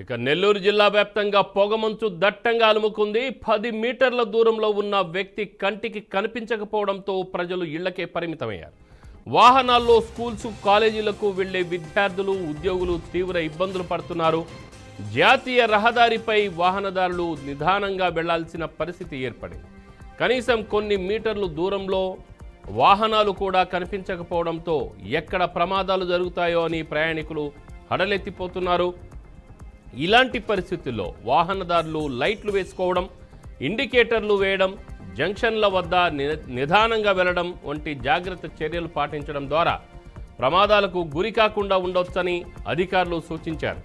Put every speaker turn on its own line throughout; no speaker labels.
ఇక నెల్లూరు జిల్లా వ్యాప్తంగా పొగమంచు దట్టంగా అలుముకుంది. 10 మీటర్ల దూరంలో ఉన్న వ్యక్తి కంటికి కనిపించకపోవడంతో ప్రజలు ఇళ్లకే పరిమితమయ్యారు. వాహనాల్లో స్కూల్స్, కాలేజీలకు వెళ్లే విద్యార్థులు, ఉద్యోగులు తీవ్ర ఇబ్బందులు పడుతున్నారు. జాతీయ రహదారిపై వాహనదారులు నిదానంగా వెళ్లాల్సిన పరిస్థితి ఏర్పడింది. కనీసం కొన్ని మీటర్లు దూరంలో వాహనాలు కూడా కనిపించకపోవడంతో ఎక్కడ ప్రమాదాలు జరుగుతాయో అని ప్రయాణికులు హడలెత్తిపోతున్నారు. ఇలాంటి పరిస్థితుల్లో వాహనదారులు లైట్లు వేసుకోవడం, ఇండికేటర్లు వేయడం, జంక్షన్ల వద్ద నిదానంగా వెళ్లడం వంటి జాగ్రత్త చర్యలు పాటించడం ద్వారా ప్రమాదాలకు గురి కాకుండా ఉండొచ్చని అధికారులు సూచించారు.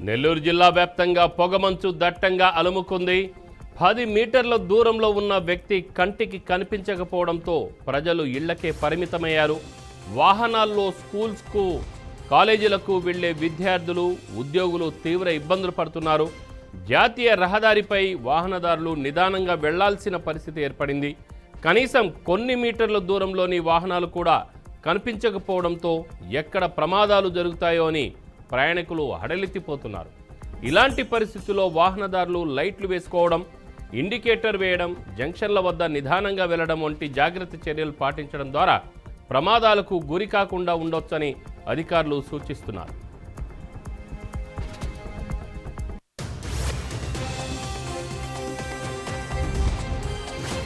నెల్లూరు జిల్లా వ్యాప్తంగా పొగమంచు దట్టంగా అలుముకుంది. 10 మీటర్ల దూరంలో ఉన్న వ్యక్తి కంటికి కనిపించకపోవడంతో ప్రజలు ఇళ్లకే పరిమితమయ్యారు. వాహనాల్లో స్కూల్స్కు, కాలేజీలకు వెళ్లే విద్యార్థులు, ఉద్యోగులు తీవ్ర ఇబ్బందులు పడుతున్నారు. జాతీయ రహదారిపై వాహనదారులు నిదానంగా వెళ్లాల్సిన పరిస్థితి ఏర్పడింది. కనీసం కొన్ని మీటర్ల దూరంలోని వాహనాలు కూడా కనిపించకపోవడంతో ఎక్కడ ప్రమాదాలు జరుగుతాయో అని ప్రయాణికులు హడలెత్తిపోతున్నారు. ఇలాంటి పరిస్థితుల్లో వాహనదారులు లైట్లు వేసుకోవడం, ఇండికేటర్ వేయడం, జంక్షన్ల వద్ద నిదానంగా వెళ్లడం వంటి జాగ్రత్త చర్యలు పాటించడం ద్వారా ప్రమాదాలకు గురి కాకుండా ఉండొచ్చని అధికారులు సూచిస్తున్నారు.